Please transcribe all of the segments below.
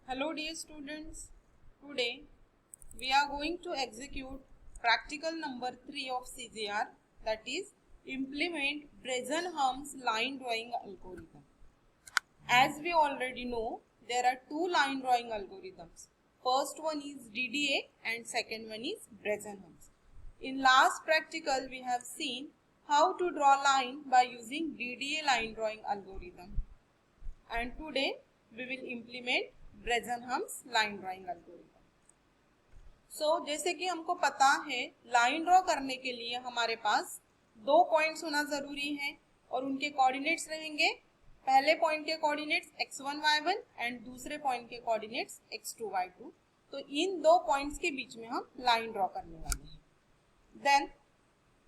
Hello dear students, today we are going to execute practical number 3 of CGR, that is implement Bresenham's line drawing algorithm. As we already know, there are two line drawing algorithms. First one is DDA and second one is Bresenham's. In last practical we have seen how to draw line by using DDA line drawing algorithm, and today we will implement Bresenham's line drawing algorithm. जैसे कि हमको पता है line draw करने के लिए हमारे पास दो पॉइंट्स होना जरूरी है और उनके कोऑर्डिनेट्स रहेंगे. पहले पॉइंट के कोऑर्डिनेट्स x1 y1 एंड दूसरे पॉइंट के कोऑर्डिनेट्स x2 y2. तो इन दो पॉइंट्स के बीच में हम लाइन ड्रॉ करने वाले हैं. देन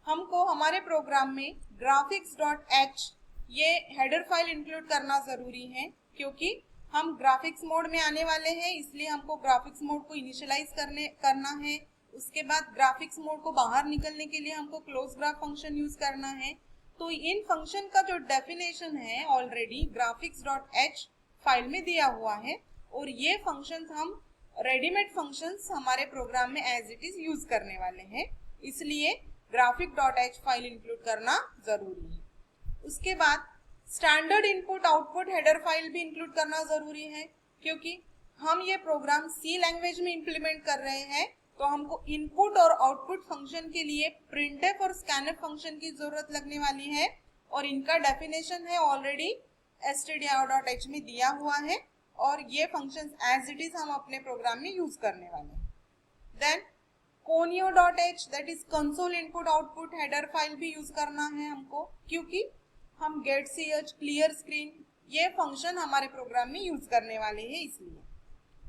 हमको हमारे प्रोग्राम में graphics.h ये हेडर फाइल इंक्लूड करना जरूरी है, क्योंकि हम ग्राफिक्स मोड में आने वाले हैं, इसलिए हमको ग्राफिक्स मोड को इनिशियलाइज करना है. उसके बाद ग्राफिक्स मोड को बाहर निकलने के लिए हमको क्लोज ग्राफ फंक्शन यूज करना है. तो इन फंक्शन का जो डेफिनेशन है ऑलरेडी graphics.h फाइल में दिया हुआ है, और ये फंक्शंस हम रेडीमेड फंक्शंस हमारे प्रोग्राम में एज इट इज यूज करने वाले हैं, इसलिए graphics.h फाइल इंक्लूड करना जरूरी है. उसके बाद standard input output header file भी इंक्लूड करना जरूरी है, क्योंकि हम ये प्रोग्राम सी लैंग्वेज में इंप्लीमेंट कर रहे हैं. तो हमको इनपुट और आउटपुट फंक्शन के लिए प्रिंटफ और स्कैनफ फंक्शन की जरूरत लगने वाली है, और इनका डेफिनेशन है ऑलरेडी stdio.h में दिया हुआ है, और ये फंक्शंस एज इट इज हम अपने प्रोग्राम में यूज करने वाले हैं. Then conio.h that is console input output header file भी यूज करना है हमको, क्योंकि हम गेट ch क्लियर स्क्रीन ये फंक्शन हमारे प्रोग्राम में यूज करने वाले हैं, इसलिए.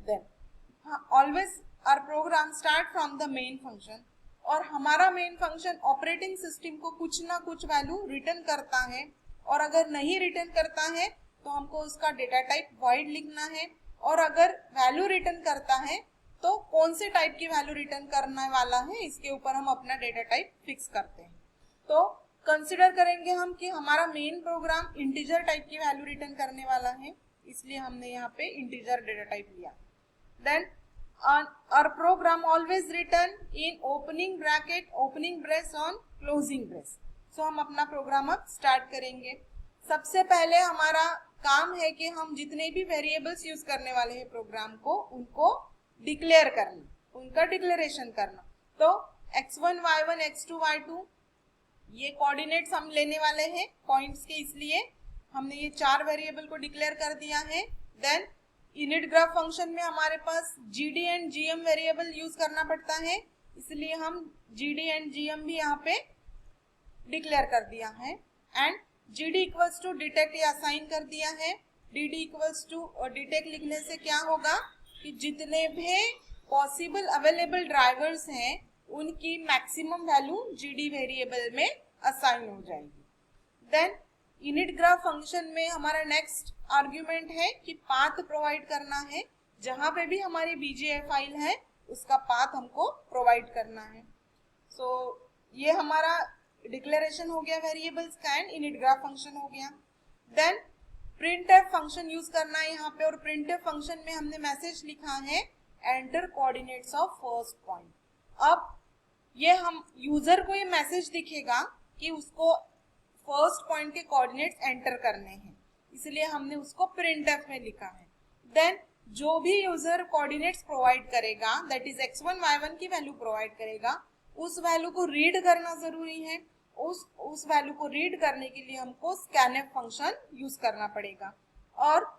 Then always our program start from the main function, और हमारा मेन फंक्शन ऑपरेटिंग सिस्टम को कुछ ना कुछ वैल्यू रिटर्न करता है, और अगर नहीं रिटर्न करता है तो हमको उसका डेटा टाइप वॉइड लिखना है, और अगर वैल्यू रिटर्न करता है तो कौन से टाइप की वैल्यू रिटर्न करने वाला है इसके ऊपर हम अपना डेटा टाइप फिक्स करते हैं. तो कंसिडर करेंगे हम कि हमारा मेन प्रोग्राम इंटीजर टाइप की वैल्यू रिटर्न करने वाला है, इसलिए हमने यहाँ पे इंटीजर डेटा टाइप लिया. Then our program always written in opening bracket opening brace on closing brace. हम अपना प्रोग्राम अब स्टार्ट करेंगे. सबसे पहले हमारा काम है कि हम जितने भी वेरिएबल्स यूज करने वाले हैं प्रोग्राम को, उनको डिक्लेयर करना, उनका डिक्लेरेशन करना. तो x1 y1 x2 y2 ये कोऑर्डिनेट्स हम लेने वाले हैं पॉइंट्स के, इसलिए हमने ये चार वेरिएबल को डिक्लेयर कर दिया है. देन इनिट ग्राफ फंक्शन में हमारे पास gd and gm variable use करना पड़ता है, इसलिए हम gd एंड gm भी यहाँ पे डिक्लेयर कर दिया है. And gd equals to detect ये असाइन कर दिया है. dd इक्वल्स टू डिटेक्ट लिखने से क्या होगा कि जितने भी पॉसिबल अवेलेबल ड्राइवर्स हैं उनकी मैक्सिमम वैल्यू gd वेरिएबल में असाइन हो जाएगी. देन इनिट ग्राफ फंक्शन में हमारा नेक्स्ट आर्ग्यूमेंट है कि पाथ प्रोवाइड करना है. जहां पे भी हमारी बीजीए फाइल है उसका पाथ हमको प्रोवाइड करना है. ये हमारा डिक्लेरेशन हो गया वेरिएबल्स का, एंड इनिट ग्राफ फंक्शन हो गया. देन प्रिंटफ फंक्शन यूज करना है यहाँ पे, और प्रिंटफ फंक्शन में हमने मैसेज लिखा है enter coordinates of first point. अब ये हम यूजर को ये मैसेज दिखेगा कि उसको फर्स्ट पॉइंट के कोऑर्डिनेट्स एंटर करने हैं, इसलिए हमने उसको प्रिंटफ में लिखा है. देन जो भी यूजर कोऑर्डिनेट्स प्रोवाइड करेगा, दैट इज x1 y1 की वैल्यू प्रोवाइड करेगा, उस वैल्यू को रीड करना जरूरी है. उस वैल्यू को रीड करने के लिए हमको स्कैनफ फंक्शन यूज करना पड़ेगा, और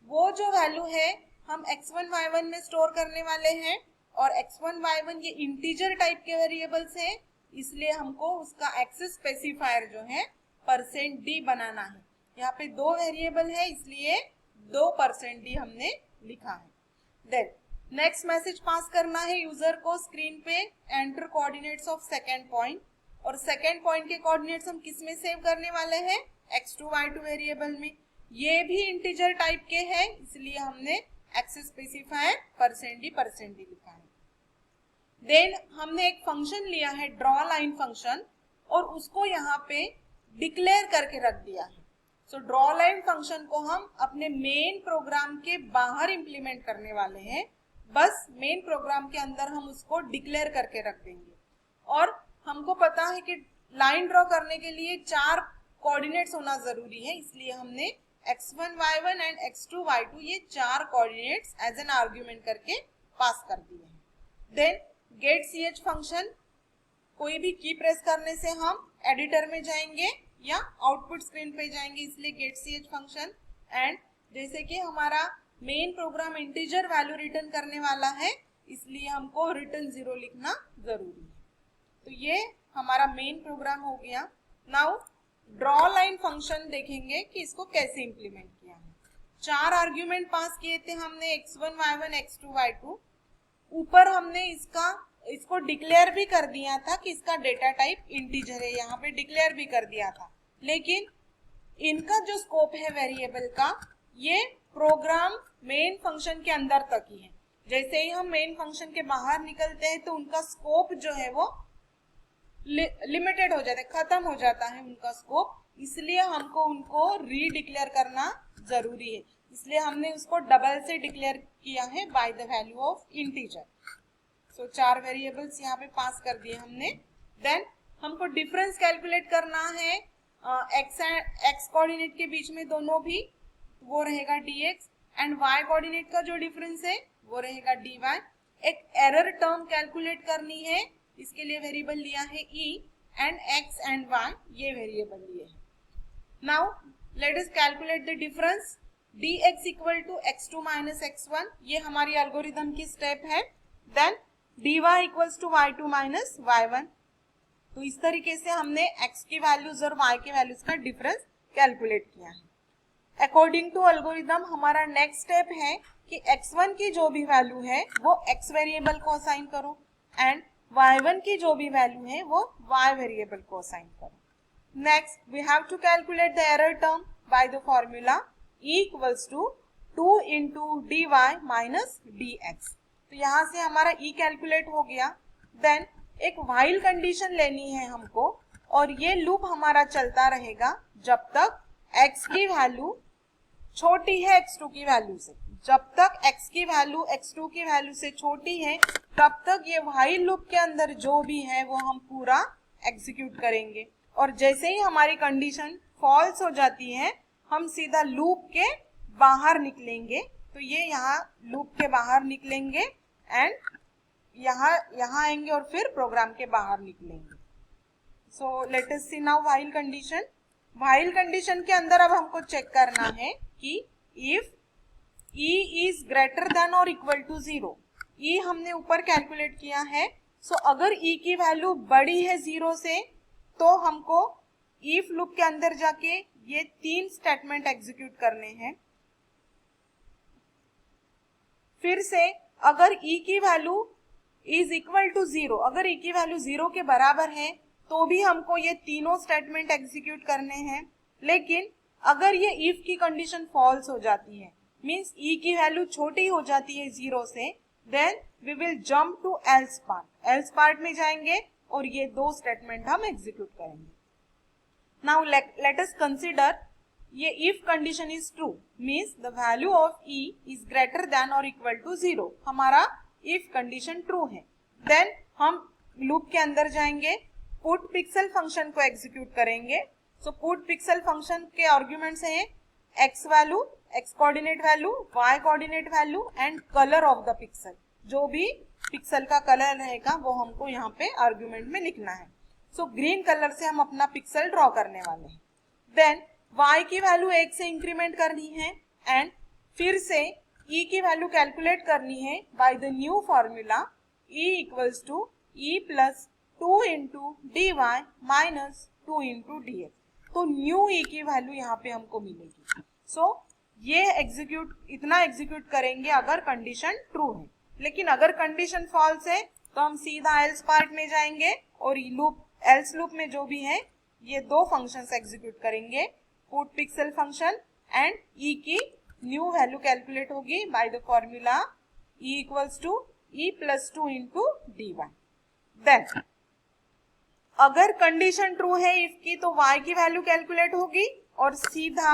वो जो वैल्यू है हम x1 y1 में स्टोर करने वाले हैं, और x1 y1 ये इंटीजर टाइप के वेरिएबल्स हैं, इसलिए हमको उसका एक्सेस स्पेसिफायर जो है %d बनाना है. यहाँ पे दो वेरिएबल है, इसलिए 2% हमने लिखा है. देन नेक्स्ट मैसेज पास करना है यूजर को स्क्रीन पे enter coordinates of second point, और सेकेंड पॉइंट के कोऑर्डिनेट्स हम किस में सेव करने वाले हैं x2 y2 वेरिएबल में. ये भी इंटीजर टाइप के हैं, इसलिए हमने एक्सेस स्पेसिफायर %d लिखा है. देन हमने एक फंक्शन लिया है ड्रॉ लाइन फंक्शन, और उसको यहाँ पे डिक्लेयर करके रख दिया है. सो ड्रॉ लाइन फंक्शन को हम अपने मेन प्रोग्राम के बाहर इंप्लीमेंट करने वाले हैं, बस मेन प्रोग्राम के अंदर हम उसको डिक्लेयर करके रख देंगे। और हमको पता है कि लाइन ड्रॉ करने के लिए 4 कोऑर्डिनेट्स होना जरूरी है, इसलिए हमने x1 y1 and x2 y2 ये 4 कोऑर्डिनेट्स एज एन आर्ग्यूमेंट करके पास कर दिए हैं। देन गेट ch फंक्शन, कोई भी की प्रेस करने से हम एडिटर में जाएंगे या आउटपुट स्क्रीन पे जाएंगे, इसलिए गेट ch फंक्शन। एंड जैसे कि हमारा main program integer value return करने वाला है, इसलिए हमको रिटर्न 0 लिखना जरूरी है। तो ये हमारा मेन प्रोग्राम हो गया। नाउ ड्रॉ लाइन फंक्शन देखेंगे कि इसको कैसे इंप्लीमेंट किया है। 4 आर्ग्यूमेंट पास किए थे हमने, x1 y1 x2 y2। ऊपर हमने इसको डिक्लेयर भी कर दिया था कि इसका डेटा टाइप इंटीजर है, यहाँ पे डिक्लेयर भी कर दिया था। लेकिन इनका जो स्कोप है वेरिएबल का, ये प्रोग्राम मेन फंक्शन के अंदर तक ही है। जैसे ही हम मेन फंक्शन के बाहर निकलते हैं तो उनका स्कोप जो है वो लिमिटेड हो जाता है, खत्म हो जाता है उनका स्कोप, इसलिए हमको उनको रीडिक्लेयर करना जरूरी है। इसलिए हमने उसको डबल से डिक्लेयर किया है by the value of integer. So 4 variables यहाँ पे पास कर दिए हमने। देन हमको डिफरेंस कैलकुलेट करना है एक्स कोऑर्डिनेट के बीच में दोनों भी, वो रहेगा dx, एंड y कोऑर्डिनेट का जो डिफरेंस है वो रहेगा dy। एक एरर टर्म कैलकुलेट करनी है, इसके लिए वेरिएबल लिया है e, and x and y ये वेरिएबल लिए हैं। Now let us calculate the difference. dx equal to x2 minus x1, ये हमारी एल्गोरिथम की स्टेप है। Then dy equals to y2 minus y1। तो इस तरीके से हमने x की वैल्यूज और y की वैल्यूज का डिफरेंस कैलकुलेट किया है। अकॉर्डिंग टू एल्गोरिथम हमारा नेक्स्ट स्टेप है कि x1 की जो भी वैल्यू है वो x वेरिएबल को असाइन करो, एंड y1 की जो भी वैल्यू है वो y वेरिएबल को असाइन करो। Next we have to calculate the error term by the formula e equals to 2 into dy minus dx। तो यहाँ से हमारा e कैलकुलेट हो गया। देन एक व्हाइल कंडीशन लेनी है हमको, और ये लूप हमारा चलता रहेगा जब तक x की वैल्यू छोटी है x2 की वैल्यू से। जब तक x की वैल्यू x2 की वैल्यू से छोटी है तब तक ये व्हाइल लूप के अंदर जो भी है वो हम पूरा एग्जीक्यूट करेंगे। और जैसे ही हमारी कंडीशन फॉल्स हो जाती है हम सीधा लूप के बाहर निकलेंगे। तो ये यहाँ लूप के बाहर निकलेंगे एंड यहाँ आएंगे और फिर प्रोग्राम के बाहर निकलेंगे। So let us see now while condition. While condition के अंदर अब हमको चेक करना है कि if e is greater than और इक्वल टू 0। e हमने ऊपर कैलकुलेट किया है। सो अगर e की वैल्यू बड़ी है 0 से तो हमको इफ लूप के अंदर जाके ये 3 स्टेटमेंट एग्जीक्यूट करने हैं। फिर से अगर e की वैल्यू इज इक्वल टू 0, अगर e की वैल्यू 0 के बराबर है तो भी हमको ये तीनों स्टेटमेंट एग्जीक्यूट करने हैं। लेकिन अगर ये इफ की कंडीशन फॉल्स हो जाती है, मींस e की वैल्यू छोटी हो जाती है 0 से, then we will jump to else part. Else part में जाएंगे और ये 2 स्टेटमेंट हम एग्जीक्यूट करेंगे। नाउ लेट अस कंसीडर ये if condition is true, means the value of e is greater than और इक्वल टू 0। हमारा इफ कंडीशन ट्रू है। देन हम लूप के अंदर जाएंगे, पुट पिक्सल फंक्शन को एग्जीक्यूट करेंगे। सो पुट पिक्सल फंक्शन के आर्ग्यूमेंट्स हैं x value, x coordinate value, y coordinate value and colour of the pixel. जो भी पिक्सल का कलर रहेगा वो हमको यहाँ पे आर्ग्यूमेंट में लिखना है। सो ग्रीन कलर से हम अपना पिक्सल ड्रॉ करने वाले हैं। देन y की वैल्यू 1 से इंक्रीमेंट करनी है एंड फिर से e की वैल्यू कैलकुलेट करनी है by the new formula e equals to e plus 2 into dy minus 2 into dx। तो न्यू e की वैल्यू यहाँ पे हमको मिलेगी। सो ये इतना एग्जीक्यूट करेंगे अगर कंडीशन ट्रू है। लेकिन अगर कंडीशन फॉल्स है तो हम सीधा एल्स पार्ट में जाएंगे और एल्स लूप में जो भी है ये 2 फंक्शंस एग्जीक्यूट करेंगे, put pixel function and e की न्यू वैल्यू कैलकुलेट होगी by the formula e equals to e plus 2 into dy। Then अगर कंडीशन ट्रू है इफ की तो y की वैल्यू कैलकुलेट होगी और सीधा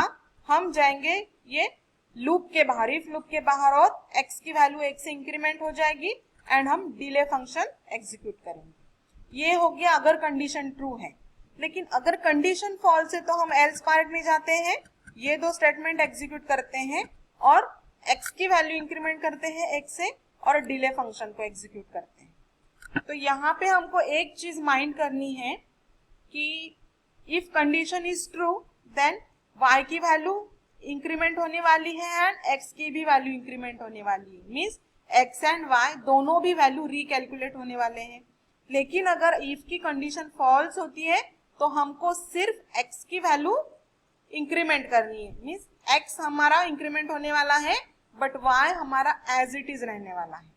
हम जाएंगे ये लूप के बाहर, इफ लूप के बाहर, और x की वैल्यू 1 से इंक्रीमेंट हो जाएगी एंड हम डिले फंक्शन एग्जीक्यूट करेंगे। ये हो गया अगर कंडीशन ट्रू है। लेकिन अगर कंडीशन फॉल्स है तो हम एल्स पार्ट में जाते हैं, ये दो स्टेटमेंट एग्जीक्यूट करते हैं और x की वैल्यू इंक्रीमेंट करते हैं 1 से और डिले फंक्शन को एग्जीक्यूट करते हैं। तो यहाँ पे हमको एक चीज माइंड करनी है कि if condition is true then y की वैल्यू इंक्रीमेंट होने वाली है एंड x की भी वैल्यू इंक्रीमेंट होने वाली है, मीन्स x एंड y दोनों भी वैल्यू रिकैलकुलेट होने वाले हैं। लेकिन अगर इफ की कंडीशन फॉल्स होती है तो हमको सिर्फ x की वैल्यू इंक्रीमेंट करनी है, मीन्स x हमारा इंक्रीमेंट होने वाला है बट y हमारा एज इट इज रहने वाला है।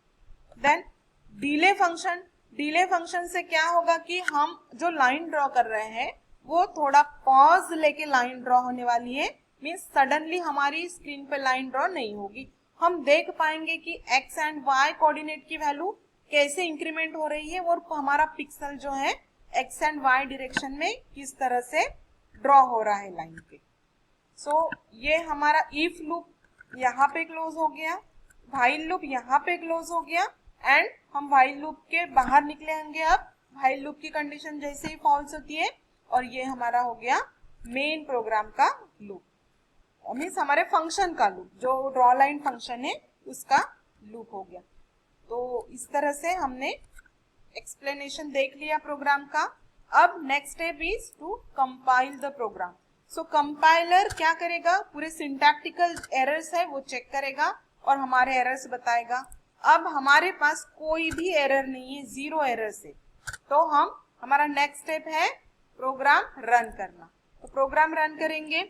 देन डिले फंक्शन से क्या होगा कि हम जो लाइन ड्रॉ कर रहे हैं वो थोड़ा पॉज लेके लाइन ड्रॉ होने वाली है, मीन्स सडनली हमारी स्क्रीन पे लाइन ड्रॉ नहीं होगी। हम देख पाएंगे कि x एंड y कोऑर्डिनेट की वैल्यू कैसे इंक्रीमेंट हो रही है और हमारा पिक्सल जो है x एंड y डायरेक्शन में किस तरह से ड्रॉ हो रहा है लाइन पे। सो ये हमारा इफ लूप यहाँ पे क्लोज हो गया, व्हाइल लूप यहाँ पे क्लोज हो गया एंड हम व्हाइल लूप के बाहर निकलेंगे। अब व्हाइल लूप की कंडीशन जैसे ही फॉल्स होती है और ये हमारा हो गया मेन प्रोग्राम का लूप, मीन्स हमारे फंक्शन का लूप, जो ड्रॉ लाइन फंक्शन है उसका लूप हो गया। तो इस तरह से हमने एक्सप्लेनेशन देख लिया प्रोग्राम का। अब next step is to compile the program. So compiler क्या करेगा, पूरे सिंटैक्टिकल एरर्स है वो चेक करेगा और हमारे एरर्स बताएगा। अब हमारे पास कोई भी एरर नहीं है, 0 एरर्स है, तो हमारा नेक्स्ट स्टेप है प्रोग्राम रन करना। तो प्रोग्राम रन करेंगे।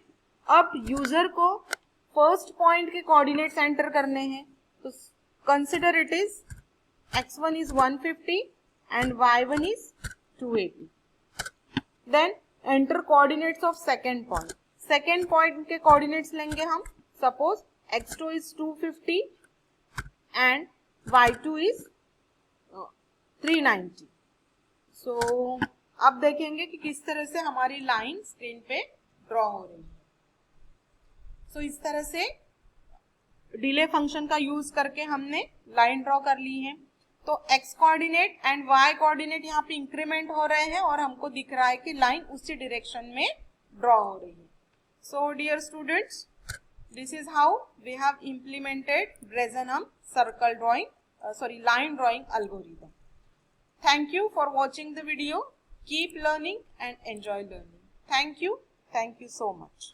अब यूजर को फर्स्ट पॉइंट के कोऑर्डिनेट्स एंटर करने हैं, तो consider it is x1 is 150 and y1 is 280. Then enter coordinates of second point. Second point के coordinates लेंगे हम, suppose x2 is 250 and y2 is 390. So अब देखेंगे कि किस तरह से हमारी लाइन स्क्रीन पे ड्रॉ हो रही है। So इस तरह से डिले फंक्शन का यूज करके हमने लाइन ड्रॉ कर ली है। तो x coordinate and y coordinate यहाँ पे इंक्रीमेंट हो रहे हैं और हमको दिख रहा है कि लाइन उसी डायरेक्शन में ड्रॉ हो रही है। So dear students, this is how we have implemented Bresenham circle drawing line drawing algorithm. Thank you for watching the video. Keep learning and enjoy learning. Thank you so much.